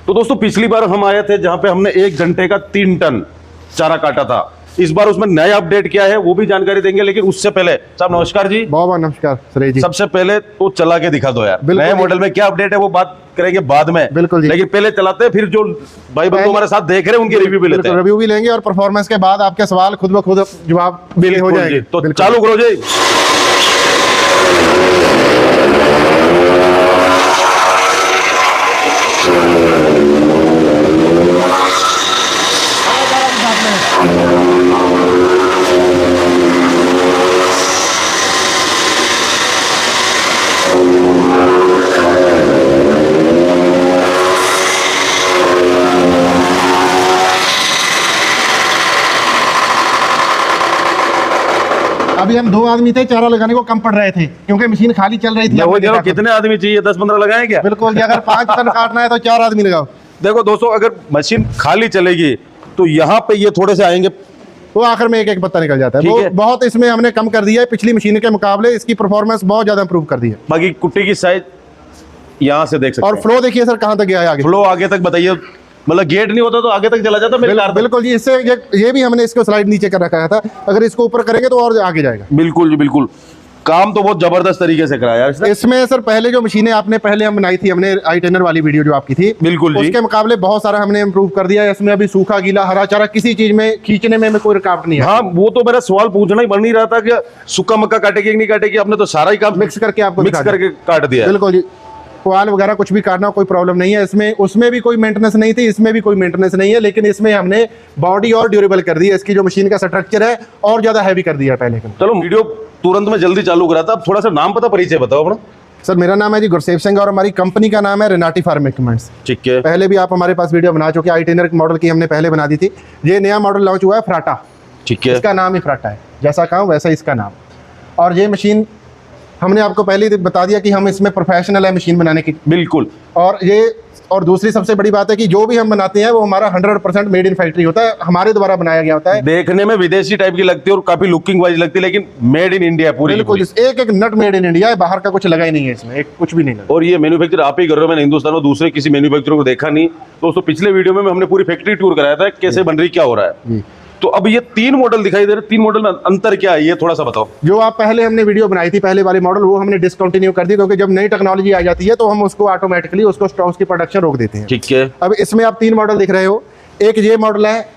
तो दोस्तों पिछली बार हम आए थे जहां पे हमने 1 घंटे का 3 टन चारा काटा था। इस बार उसमें नया अपडेट क्या है वो भी जानकारी देंगे, लेकिन उससे पहले साहब नमस्कार जी। बहुत बहुत नमस्कार सुरेश जी। सबसे पहले तो चला के दिखा दो यार, नए मॉडल में क्या अपडेट है वो बात करेंगे बाद में। बिल्कुल जी, लेकिन पहले चलाते हैं, फिर जो भाई बंधु हमारे साथ देख रहे हैं उनकी रिव्यू भी लेते हैं। रिव्यू भी लेंगे और परफॉर्मेंस के बाद आपके सवाल खुद ब खुद जवाब हो जाएंगे। तो चालू करो जी। अभी हम 2 आदमी थे, चारा लगाने को कम पड़ रहे थे क्योंकि मशीन खाली चल रही थी। वो देखो कितने आदमी चाहिए, 10-15 लगाए क्या? बिल्कुल जी, अगर 5 टन काटना है तो 4 आदमी लगाओ। देखो दोस्तों, अगर मशीन खाली चलेगी तो यहाँ पे ये थोड़े से आएंगे, वो आखिर में एक पत्ता निकल जाता है। वो बहुत इसमें हमने कम कर दिया है, पिछली मशीन के मुकाबले इसकी परफॉर्मेंस बहुत ज्यादा इंप्रूव कर दी है। बाकी कुट्टी की साइज यहाँ से देख सकते हैं। और फ्लो देखिए सर कहाँ तक गया है आगे। फ्लो आगे तक बताइए, मतलब गेट नहीं होता तो आगे तक चला जाता मेरे कार। बिल्कुल जी, इससे ये भी हमने इसको स्लाइड नीचे कर रखा था, अगर इसको ऊपर करेंगे तो और आगे जाएगा। बिल्कुल जी बिल्कुल, काम तो बहुत जबरदस्त तरीके से कराया इसने। इसमें सर पहले जो मशीनें आपने पहले हम बनाई थी, हमने i-टेनर वाली वीडियो जो आपकी थी, बिल्कुल जी, उसके मुकाबले बहुत सारा हमने इंप्रूव कर दिया है। इसमें अभी सूखा गीला हरा चारा किसी चीज में खींचने में कोई रुकावट नहीं है। हाँ वो तो मेरा सवाल पूछना ही बन नहीं रहा था कि सूखा मक्का काटेगी नहीं काटेगी, आपने तो सारा ही काम मिक्स करके आपको मिक्स करके काट दिया। बिल्कुल जी, पुआल वगैरह कुछ भी काटना कोई प्रॉब्लम नहीं है इसमें। उसमें भी कोई मेंटेनेंस नहीं थी, इसमें भी कोई मेंटेनेंस नहीं है, लेकिन इसमें हमने बॉडी और ड्यूरेबल कर दी है। इसकी जो मशीन का स्ट्रक्चर है और ज्यादा हैवी कर दिया है पहले का। चलो वीडियो तुरंत में जल्दी चालू करा था, अब थोड़ा सा नाम पता परिचय बताओ अपना। सर मेरा नाम है जी गुरसेव सिंह और हमारी कंपनी का नाम है रेनाटी फार्म इक्विपमेंट्स। ठीक है, पहले भी आप हमारे पास वीडियो बना चुके, i-टेनर मॉडल की हमने पहले बना दी थी। ये नया मॉडल लॉन्च हुआ है फ्राटा। ठीक है, इसका नाम ही फ्राटा है, जैसा कहा वैसा इसका नाम। और ये मशीन हमने आपको पहले ही बता दिया कि हम इसमें प्रोफेशनल है मशीन बनाने की। बिल्कुल। और दूसरी सबसे बड़ी बात है कि जो भी हम बनाते हैं वो हमारा 100% मेड इन फैक्ट्री होता है, हमारे द्वारा बनाया गया होता है। देखने में विदेशी टाइप की लगती है और काफी लुकिंग वाइज लगती है, लेकिन मेड इन इंडिया पूरी। बिल्कुल, एक एक नट मेड इन इंडिया है, बाहर का कुछ लगा ही नहीं है इसमें, एक कुछ भी नहीं लगा। और ये मैन्युफैक्चर आप ही कर रहे हो, मैंने हिंदुस्तान में दूसरे किसी मैन्युफैक्चर को देखा नहीं। दोस्तों पिछले वीडियो में हमने पूरी फैक्ट्री टूर कराया था, कैसे बन रही क्या हो रहा है। तो अब ये 3 मॉडल दिखाई दे रहे, 3 मॉडल में अंतर क्या है ये थोड़ा सा बताओ। जो आप पहले हमने वीडियो बनाई थी पहले वाले मॉडल, वो हमने डिसकंटिन्यू कर दी क्योंकि जब नई टेक्नोलॉजी आ जाती है तो हम उसको ऑटोमेटिकली उसकी प्रोडक्शन रोक देते हैं। ठीक है, अब इसमें आप 3 मॉडल दिख रहे हो। एक ये मॉडल है,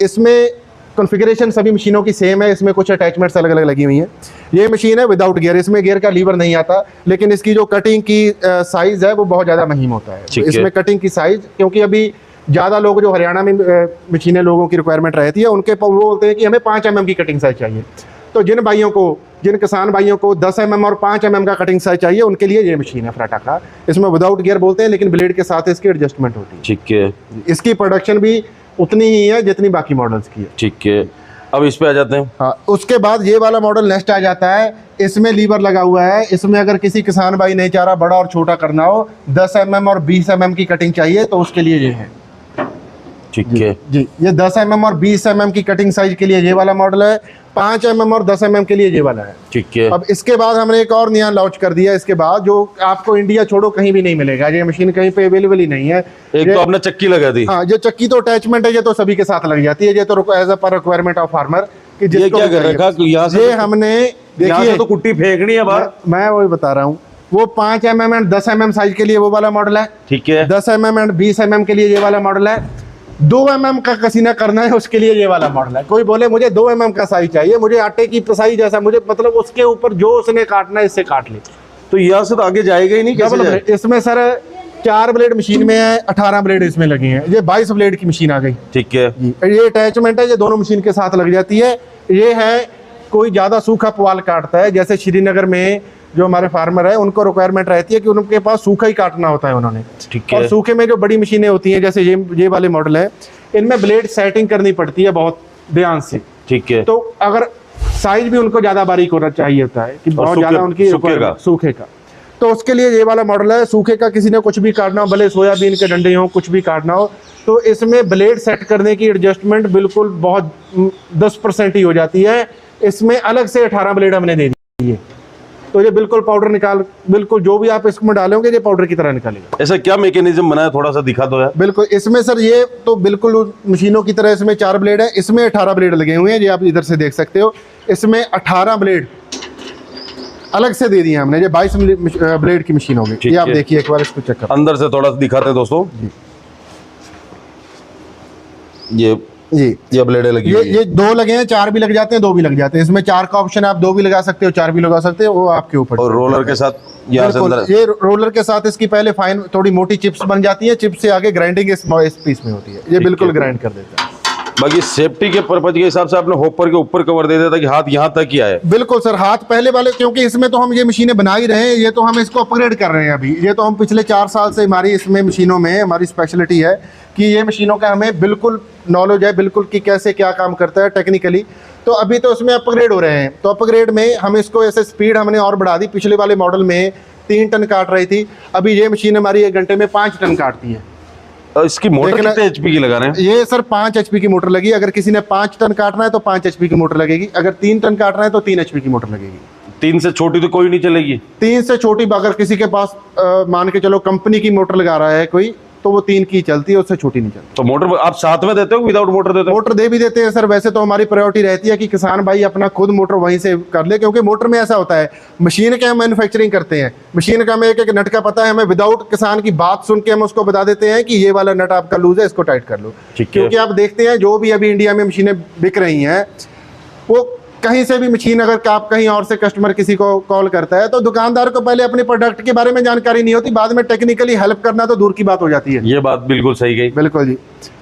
इसमें कॉन्फ़िगरेशन सभी मशीनों की सेम है, इसमें कुछ अटैचमेंट्स अलग अलग लगी हुई हैं। ये मशीन है विदाउट गियर, इसमें गियर का लीवर नहीं आता, लेकिन इसकी जो कटिंग की साइज है वो बहुत ज़्यादा महीन होता है। इसमें कटिंग की साइज, क्योंकि अभी ज़्यादा लोग जो हरियाणा में मशीनें लोगों की रिक्वायरमेंट रहती है, उनके वो बोलते हैं कि हमें 5 mm की कटिंग साइज चाहिए। तो जिन किसान भाइयों को 10 mm और 5 mm का कटिंग साइज चाहिए, उनके लिए ये मशीन है फ्राटा का। इसमें विदाउट गियर बोलते हैं, लेकिन ब्लेड के साथ इसकी एडजस्टमेंट होती है। ठीक है, इसकी प्रोडक्शन भी उतनी ही है जितनी बाकी मॉडल्स की है। ठीक है, अब इस पे आ जाते हैं। हाँ, उसके बाद ये वाला मॉडल नेक्स्ट आ जाता है। इसमें लीवर लगा हुआ है। इसमें अगर किसी किसान भाई ने चारा बड़ा और छोटा करना हो, 10 mm और 20 mm की कटिंग चाहिए, तो उसके लिए ये है। ठीक है जी, ये 10 mm और 20 mm की कटिंग साइज के लिए ये वाला मॉडल है, 5 mm और 10 mm के लिए ये वाला है। ठीक है। अब इसके बाद हमने एक और नया लॉन्च कर दिया इसके बाद, जो आपको इंडिया छोड़ो कहीं भी नहीं मिलेगा। ये मशीन कहीं पे अवेलेबल ही नहीं है। एक तो आपने चक्की लगा दी। हाँ, ये चक्की तो अटैचमेंट है, ये तो सभी के साथ लग जाती है। ये तो एज अ पर रिक्वायरमेंट ऑफ फार्मर कि ये क्या कर रखा यहाँ से, ये हमने देखिए तो कुट्टी फेंकनी है बाहर। मैं वही बता रहा हूँ, वो 5 mm एंड 10 mm साइज के लिए वो वाला मॉडल है। ठीक है, 10 mm एंड 20 mm के लिए ये वाला मॉडल है। 2 mm का कसीना करना है उसके लिए ये वाला मॉडल है। कोई बोले मुझे 2 mm का साइज चाहिए, मुझे आटे की पिसाई जैसा, मुझे मतलब उसके ऊपर जो उसने काटना है इससे काट ले, तो यहाँ से तो आगे जाएगा ही नहीं। कैसे इसमें सर 4 ब्लेड मशीन में है, 18 ब्लेड इसमें लगी हैं। ये 22 ब्लेड की मशीन आ गई। ठीक है, ये अटैचमेंट है, ये दोनों मशीन के साथ लग जाती है। ये है, कोई ज्यादा सूखा पुआल काटता है, जैसे श्रीनगर में जो हमारे फार्मर है उनको रिक्वायरमेंट रहती है कि उनके पास सूखा ही काटना होता है उन्होंने। ठीक है। और सूखे में जो बड़ी मशीनें होती हैं, जैसे ये वाले मॉडल है, इनमें ब्लेड सेटिंग करनी पड़ती है बहुत ध्यान से। ठीक है, तो अगर साइज भी उनको ज्यादा बारीक होना चाहिए होता है कि बहुत ज्यादा उनकी सूखे का, तो उसके लिए ये वाला मॉडल है। सूखे का किसी ने कुछ भी काटना हो, भले सोयाबीन के डंडे हो, कुछ भी काटना हो, तो इसमें ब्लेड सेट करने की एडजस्टमेंट बिल्कुल बहुत 10% ही हो जाती है। इसमें अलग से 18 ब्लेड हमने दे दिए। तो ये बिल्कुल पाउडर बिल्कुल जो भी आप इसमें डालोगे ये पाउडर की तरह निकालेगा। ऐसा क्या मैकेनिज्म बना है, थोड़ा सा दिखा दो यार। बिल्कुल, इसमें सर ये तो बिल्कुल मशीनों की तरह इसमें 4 ब्लेड है, इसमें 18 ब्लेड लगे हुए हैं, ये आप इधर से देख सकते हो। इसमें 18 ब्लेड अलग से दे दिए हमने, ये 22 ब्लेड की मशीन होगी। ये आप देखिए एक बार इसको चेक कर, अंदर से थोड़ा सा दिखाते हैं दोस्तों। ये ब्लेड लगी ये 2 लगे हैं, 4 भी लग जाते हैं, 2 भी लग जाते हैं। इसमें 4 का ऑप्शन, आप 2 भी लगा सकते हो, 4 भी लगा सकते हो, वो आपके ऊपर। और रोलर के साथ यहाँ से अंदर, ये रोलर के साथ इसकी पहले फाइन थोड़ी मोटी चिप्स बन जाती है, चिप्स से आगे ग्राइंडिंग इस पीस में होती है, ये बिल्कुल ग्राइंड कर देता है। बाकी सेफ्टी के पर्पज के हिसाब से आपने हॉपर के ऊपर कवर दे दिया था कि हाथ यहाँ तक ही आए। बिल्कुल सर, हाथ पहले वाले, क्योंकि इसमें तो हम ये मशीनें बना ही रहे हैं, ये तो हम इसको अपग्रेड कर रहे हैं अभी। ये तो हम पिछले 4 साल से हमारी इसमें मशीनों में हमारी स्पेशलिटी है कि ये मशीनों का हमें बिल्कुल नॉलेज है, बिल्कुल कि कैसे क्या काम करता है टेक्निकली। तो अभी तो इसमें अपग्रेड हो रहे हैं, तो अपग्रेड में हम इसको ऐसे स्पीड हमने और बढ़ा दी। पिछले वाले मॉडल में 3 टन काट रही थी, अभी ये मशीन हमारी 1 घंटे में 5 टन काटती है। इसकी मोटर कितने एचपी की लगा रहे हैं? ये सर 5 एचपी की मोटर लगी। अगर किसी ने 5 टन काटना है तो 5 एचपी की मोटर लगेगी, अगर 3 टन काटना है तो 3 एचपी की मोटर लगेगी। 3 से छोटी तो कोई नहीं चलेगी? 3 से छोटी अगर किसी के पास मान के चलो कंपनी की मोटर लगा रहा है कोई, तो वो 3 की चलती है, उससे छोटी नहीं चलती। तो मोटर आप साथ में देते हो, विदाउट मोटर देते हो? मोटर दे भी देते हैं सर। वैसे तो हमारी प्रायोरिटी रहती है कि किसान भाई अपना खुद मोटर वहीं से कर ले, क्योंकि मोटर में ऐसा होता है, मशीन के हम मैन्युफैक्चरिंग करते हैं, मशीन का हमें एक नट का पता है, हमें विदाउट किसान की बात सुन के हम उसको बता देते हैं कि ये वाला नट आपका लूज है, इसको टाइट कर लो। क्योंकि आप देखते हैं जो भी अभी इंडिया में मशीनें बिक रही हैं, वो कहीं से भी मशीन, अगर आप कहीं और से कस्टमर किसी को कॉल करता है तो दुकानदार को पहले अपने प्रोडक्ट के बारे में जानकारी नहीं होती, बाद में टेक्निकली हेल्प करना तो दूर की बात हो जाती है। ये बात बिल्कुल सही गई। बिल्कुल जी,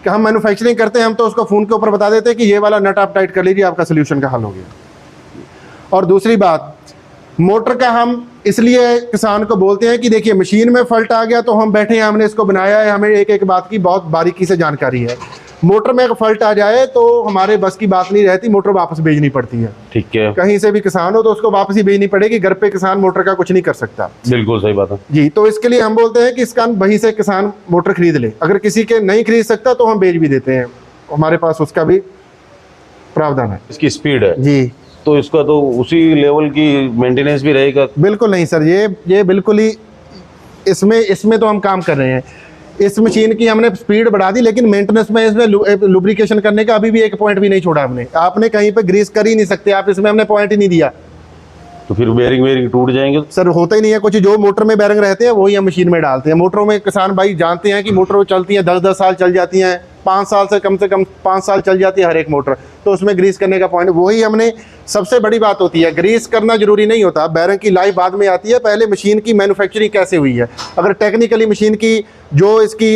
कि हम मैन्युफैक्चरिंग करते हैं, हम तो उसको फोन के ऊपर बता देते हैं कि ये वाला नट आप टाइट कर लीजिए, आपका सोल्यूशन का हल हो गया। और दूसरी बात, मोटर का हम इसलिए किसान को बोलते हैं कि देखिए मशीन में फॉल्ट आ गया तो हम बैठे हैं, हमने इसको बनाया है, हमें एक एक बात की बहुत बारीकी से जानकारी है। मोटर में अगर फॉल्ट आ जाए तो हमारे बस की बात नहीं रहती, मोटर वापस भेजनी पड़ती है। ठीक है, कहीं से भी किसान हो तो उसको वापस ही भेजनी पड़ेगी, घर पे किसान मोटर का कुछ नहीं कर सकता। बिल्कुल सही बात है जी। तो इसके लिए हम बोलते हैं कि इसका वहीं से किसान मोटर खरीद ले, अगर किसी के नहीं खरीद सकता तो हम बेच भी देते हैं, हमारे पास उसका भी प्रावधान है। इसकी स्पीड है जी, तो इसका तो उसी लेवल की मेंटेनेंस भी रहेगा? बिल्कुल नहीं सर, ये बिल्कुल ही इसमें तो हम काम कर रहे हैं। इस मशीन की हमने स्पीड बढ़ा दी, लेकिन मेंटेनेंस में इसमें लुब्रिकेशन करने का अभी भी एक पॉइंट भी नहीं छोड़ा हमने। आपने कहीं पे ग्रीस कर ही नहीं सकते आप, इसमें हमने पॉइंट ही नहीं दिया। तो फिर बेरिंग टूट जाएंगे? सर होता ही नहीं है कुछ, जो मोटर में बेरिंग रहते हैं वही हम मशीन में डालते हैं। मोटरों में किसान भाई जानते हैं कि मोटर चलती है 10-10 साल चल जाती हैं, 5 साल से कम 5 साल चल जाती है हर एक मोटर, तो उसमें ग्रीस करने का पॉइंट वही हमने। सबसे बड़ी बात होती है, ग्रीस करना जरूरी नहीं होता, बेरिंग की लाइफ बाद में आती है, पहले मशीन की मैन्युफैक्चरिंग कैसे हुई है। अगर टेक्निकली मशीन की जो इसकी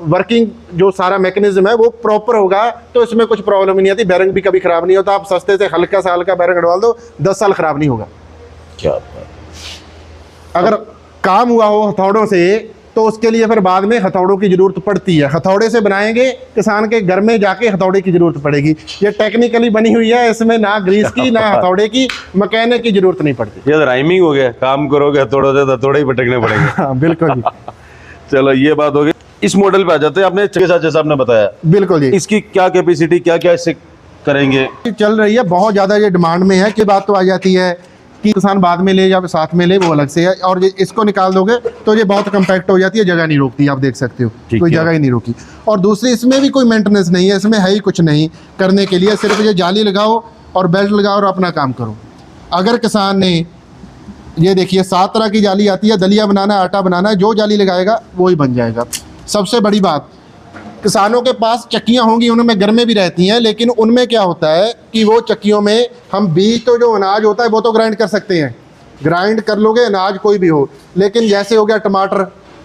वर्किंग जो सारा मैकेनिज्म है वो प्रॉपर होगा तो इसमें कुछ प्रॉब्लम नहीं आती, बेरिंग भी कभी खराब नहीं होता। आप सस्ते से हल्का सा हल्का बेरिंग डाल दो, 10 साल खराब नहीं होगा। क्या अगर काम हुआ हो हथौड़ों से तो उसके लिए फिर बाद में हथौड़ों की जरूरत पड़ती है, हथौड़े से बनाएंगे, किसान के घर में जाके हथौड़े की जरूरत पड़ेगी। ये टेक्निकली बनी हुई है, इसमें ना ग्रीस की ना हथौड़े की मैकेनिक की जरूरत नहीं पड़ती। ये तो राइमिंग हो गया, काम करोगे हथौड़ों से हथौड़े ही पटकने पड़ेंगे। हाँ, बिल्कुल जी। चलो ये बात हो गई। इस मॉडल पे आ जाते हैं, आपने के साथ जैसा आपने बताया, बिल्कुल जी। इसकी क्या कैपेसिटी, क्या क्या इससे करेंगे? चल रही है, बहुत ज़्यादा ये डिमांड में है कि बात तो आ जाती है कि किसान बाद में ले या साथ में ले, वो अलग से है। और ये इसको निकाल दोगे तो ये बहुत कम्पैक्ट हो जाती है, जगह नहीं रोकती, आप देख सकते हो कोई जगह ही नहीं रोकी। और दूसरी इसमें भी कोई मेंटेनेंस नहीं है, इसमें है ही कुछ नहीं करने के लिए, सिर्फ ये जाली लगाओ और बेल्ट लगाओ और अपना काम करो। अगर किसान ने, ये देखिए 7 तरह की जाली आती है, दलिया बनाना, आटा बनाना, जो जाली लगाएगा वो ही बन जाएगा। सबसे बड़ी बात, किसानों के पास चक्कियाँ होंगी, उनमें घर में भी रहती हैं, लेकिन उनमें क्या होता है कि वो चक्कियों में हम बीज, तो जो अनाज होता है वो तो ग्राइंड कर सकते हैं, ग्राइंड कर लोगे अनाज कोई भी हो, लेकिन जैसे हो गया टमाटर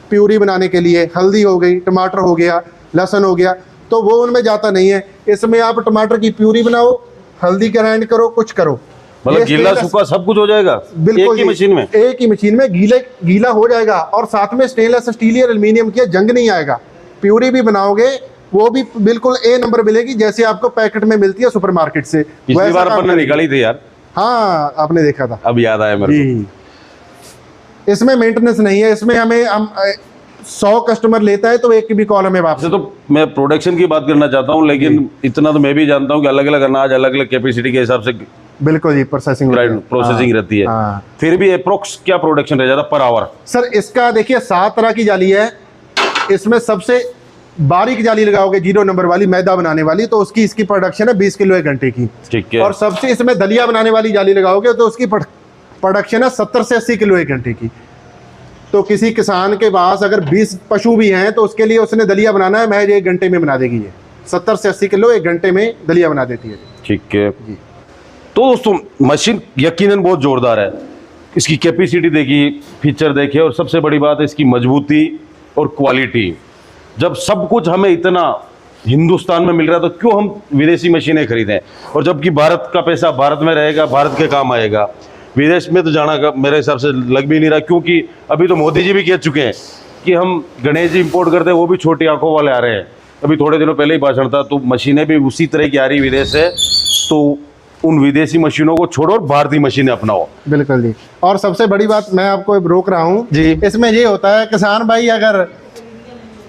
प्यूरी बनाने के लिए, हल्दी हो गई, टमाटर हो गया, लहसुन हो गया, तो वो उनमें जाता नहीं है। इसमें आप टमाटर की प्यूरी बनाओ, हल्दी ग्राइंड करो, कुछ करो, मतलब गीला सूखा सब कुछ हो जाएगा बिल्कुल एक ही मशीन में। एक ही मशीन में गीला हो जाएगा, और साथ में स्टेनलेस स्टील या एल्युमिनियम की जंग नहीं आएगा। प्यूरी भी बनाओगे वो भी बिल्कुल ए नंबर मिलेगी, जैसे आपको पैकेट में मिलती है सुपरमार्केट से। पिछली बार अपन ने निकाली थी यार। हाँ, आपने देखा था, अब याद आया मेरे को। इसमें मेंटेनेंस नहीं है, इसमें हम 100 कस्टमर लेता है तो एक की भी कॉल हमें वापस। तो मैं प्रोडक्शन की बात करना चाहता हूँ, लेकिन इतना तो मैं भी जानता हूँ कि अलग अलग अनाज अलग अलग कैपेसिटी के हिसाब से बिल्कुल जी, प्रोसेसिंग प्रोसेसिंग रहती है। हाँ। फिर भी अप्रोक्स क्या प्रोडक्शन रह जाता पर आवर? सर इसका देखिए 7 तरह की जाली है, इसमें सबसे बारीक जाली लगाओगे 0 नंबर वाली मैदा बनाने वाली, तो उसकी इसकी प्रोडक्शन है 20 किलो एक घंटे की। ठीक है। और सबसे इसमें दलिया बनाने वाली जाली लगाओगे तो उसकी प्रोडक्शन है 70 से 80 किलो एक घंटे की। तो किसी किसान के पास अगर 20 पशु भी हैं तो उसके लिए उसने दलिया बनाना है, महज 1 घंटे में बना देगी ये। 70 से 80 किलो एक घंटे में दलिया बना देती है। ठीक है जी। तो दोस्तों मशीन यकीनन बहुत जोरदार है, इसकी कैपेसिटी देखिए, फीचर देखिए, और सबसे बड़ी बात है इसकी मजबूती और क्वालिटी। जब सब कुछ हमें इतना हिंदुस्तान में मिल रहा है तो क्यों हम विदेशी मशीनें खरीदें? और जबकि भारत का पैसा भारत में रहेगा, भारत के काम आएगा। विदेश में तो जाना का मेरे हिसाब से लग भी नहीं रहा, क्योंकि अभी तो मोदी जी भी कह चुके हैं कि हम गणेश जी इंपोर्ट करते हैं, वो भी छोटी आंखों वाले आ रहे हैं। अभी थोड़े दिनों पहले ही भाषण था, तो मशीनें भी उसी तरह की आ रही विदेश से। तो उन विदेशी मशीनों को छोड़ो और भारतीय मशीनें अपनाओ। बिल्कुल जी। और सबसे बड़ी बात मैं आपको रोक रहा हूँ जी, इसमें ये होता है किसान भाई अगर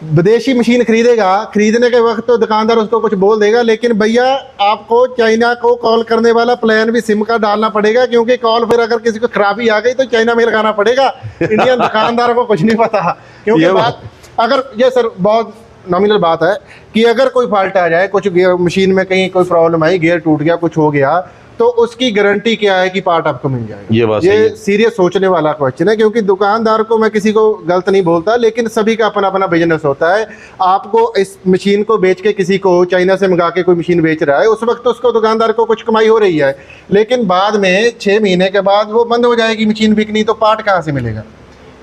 विदेशी मशीन खरीदेगा, खरीदने के वक्त तो दुकानदार उसको कुछ बोल देगा, लेकिन भैया आपको चाइना को कॉल करने वाला प्लान भी सिम का डालना पड़ेगा, क्योंकि कॉल फिर अगर किसी को खराबी आ गई तो चाइना में लगाना पड़ेगा। इंडियन दुकानदार को कुछ नहीं पता, क्योंकि बात अगर ये सर बहुत नॉमिनल बात है कि अगर कोई फॉल्ट आ जाए, कुछ गियर मशीन में कहीं कोई प्रॉब्लम आई, गियर टूट गया, कुछ हो गया, तो उसकी गारंटी क्या है कि पार्ट आपको मिल जाएगा? ये बात सही है। सीरियस सोचने वाला क्वेश्चन है, क्योंकि दुकानदार को मैं किसी को गलत नहीं बोलता, लेकिन सभी का अपना अपना बिजनेस होता है। आपको इस मशीन को बेच के किसी को चाइना से मंगा के कोई मशीन बेच रहा है, उस वक्त तो उसको दुकानदार को कुछ कमाई हो रही है, लेकिन बाद में 6 महीने के बाद वो बंद हो जाएगी मशीन बिकनी, तो पार्ट कहाँ से मिलेगा?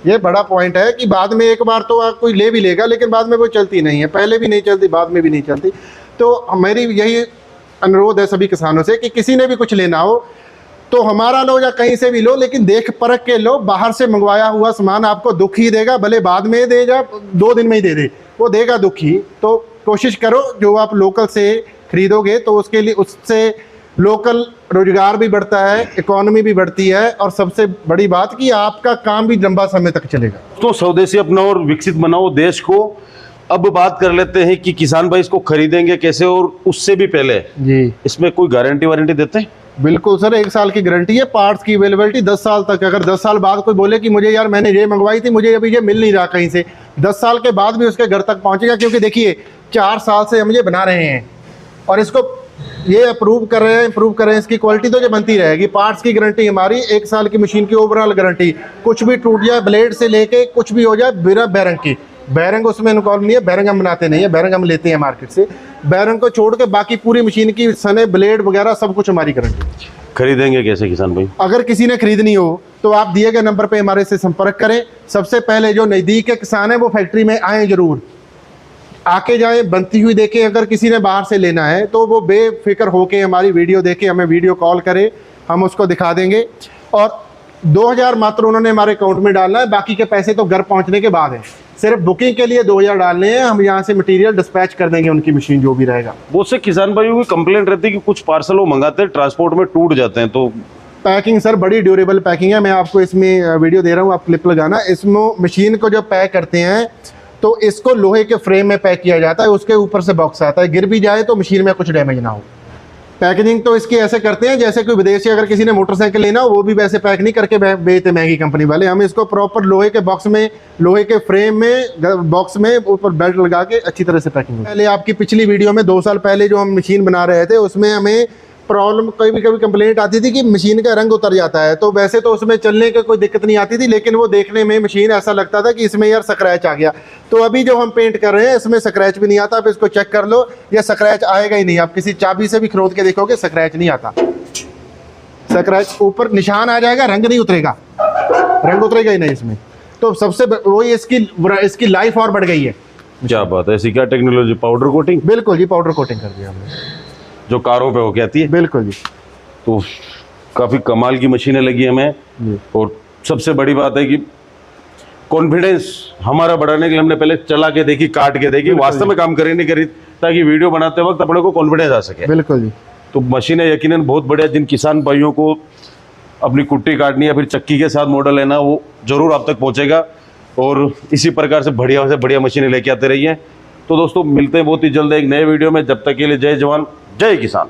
ये बड़ा पॉइंट है कि बाद में एक बार तो कोई ले भी लेगा, लेकिन बाद में वो चलती नहीं है, पहले भी नहीं चलती, बाद में भी नहीं चलती। तो मेरी यही अनुरोध है सभी किसानों से कि किसी ने भी कुछ लेना हो तो हमारा लो या कहीं से भी लो, लेकिन देख परख के लो। बाहर से मंगवाया हुआ सामान आपको दुख ही देगा, भले बाद में दे जा, 2 दिन में ही दे दे, वो देगा दुख ही। तो कोशिश करो जो आप लोकल से खरीदोगे तो उसके लिए उससे लोकल रोजगार भी बढ़ता है, इकोनॉमी भी बढ़ती है, और सबसे बड़ी बात कि आपका काम भी लंबा समय तक चलेगा। तो स्वदेशी अपनाओ और विकसित बनाओ देश को। अब बात कर लेते हैं कि किसान भाई इसको खरीदेंगे कैसे, और उससे भी पहले जी इसमें कोई गारंटी वारंटी देते हैं? बिल्कुल सर, 1 साल की गारंटी है, पार्ट्स की अवेलेबिलिटी 10 साल तक। अगर 10 साल बाद कोई बोले कि मुझे यार मैंने ये मंगवाई थी, मुझे अभी ये मिल नहीं रहा कहीं से, 10 साल के बाद भी उसके घर तक पहुंचेगा। क्योंकि देखिए 4 साल से हम ये बना रहे हैं और इसको ये अप्रूव कर रहे हैं, इम्प्रूव कर रहे हैं, इसकी क्वालिटी तो ये बनती रहेगी। पार्ट्स की गारंटी हमारी 1 साल की, मशीन की ओवरऑल गारंटी, कुछ भी टूट जाए ब्लेड से लेके कुछ भी हो जाए, बिना बैरंग की। बैरंग उसमें इन्वॉल्व नहीं है, बैरंग हम बनाते नहीं है, बैरंग हम लेते हैं मार्केट से। बैरंग को छोड़ के बाकी पूरी मशीन की सने, ब्लेड वगैरह सब कुछ हमारी गारंटी। खरीदेंगे कैसे किसान भाई? अगर किसी ने खरीदनी हो तो आप दिए गए नंबर पे हमारे से संपर्क करें। सबसे पहले जो नज़दीक के किसान है वो फैक्ट्री में आए, जरूर आके जाए, बनती हुई देखें। अगर किसी ने बाहर से लेना है तो वो बेफिक्र होके हमारी वीडियो देखे, हमें वीडियो कॉल करे, हम उसको दिखा देंगे। और 2000 मात्र उन्होंने हमारे अकाउंट में डालना है, बाकी के पैसे तो घर पहुंचने के बाद है। सिर्फ बुकिंग के लिए 2000 डालने हैं, हम यहाँ से मटेरियल डिस्पैच कर देंगे, उनकी मशीन जो भी रहेगा। बहुत से किसान भाइयों की कंप्लेंट रहती है कि कुछ पार्सल वो मंगाते हैं, ट्रांसपोर्ट में टूट जाते हैं। तो पैकिंग सर बड़ी ड्यूरेबल पैकिंग है। मैं आपको इसमें वीडियो दे रहा हूँ, आप क्लिप लगाना। इसमें मशीन को जब पैक करते हैं तो इसको लोहे के फ्रेम में पैक किया जाता है, उसके ऊपर से बॉक्स आता है, गिर भी जाए तो मशीन में कुछ डैमेज ना हो। पैकेजिंग तो इसकी ऐसे करते हैं जैसे कोई विदेशी अगर किसी ने मोटरसाइकिल लेना हो वो भी वैसे पैक नहीं करके बेचते महंगी कंपनी वाले। हम इसको प्रॉपर लोहे के बॉक्स में, लोहे के फ्रेम में, बॉक्स में ऊपर बेल्ट लगा के अच्छी तरह से पैकिंग। पहले आपकी पिछली वीडियो में 2 साल पहले जो हम मशीन बना रहे थे उसमें हमें प्रॉब्लम, कभी कभी कंप्लेंट आती थी कि मशीन का रंग उतर जाता है। तो वैसे तो उसमें चलने की कोई दिक्कत नहीं आती थी, लेकिन वो देखने में मशीन ऐसा लगता था कि इसमें यार स्क्रैच आ गया। तो अभी जो हम पेंट कर रहे हैं इसमें स्क्रैच भी नहीं आता। आप इसको चेक कर लो, ये स्क्रैच आएगा ही नहीं। आप किसी चाबी से भी खरोद के देखोगे स्क्रैच नहीं आता। स्क्रैच ऊपर निशान आ जाएगा, रंग नहीं उतरेगा, रंग उतरेगा ही नहीं इसमें। तो सबसे वही इसकी लाइफ और बढ़ गई है। क्या बात है, ऐसी क्या टेक्नोलॉजी? Powder coating? बिल्कुल जी, पाउडर कोटिंग कर दिया हमने, जो कारों पे होके आती है। बिल्कुल जी। तो काफ़ी कमाल की मशीनें लगी हमें। और सबसे बड़ी बात है कि कॉन्फिडेंस हमारा बढ़ाने के लिए हमने पहले चला के देखी, काट के देखी, वास्तव में काम करी नहीं करी, ताकि वीडियो बनाते वक्त अपने को कॉन्फिडेंस आ सके। बिल्कुल जी। तो मशीनें यकीनन बहुत बढ़िया। जिन किसान भाइयों को अपनी कुट्टी काटनी या फिर चक्की के साथ मॉडल लेना, वो जरूर आप तक पहुँचेगा। और इसी प्रकार से बढ़िया मशीनें लेके आते रहिए। तो दोस्तों मिलते हैं बहुत ही जल्द एक नए वीडियो में। जब तक के लिए जय जवान जय किसान।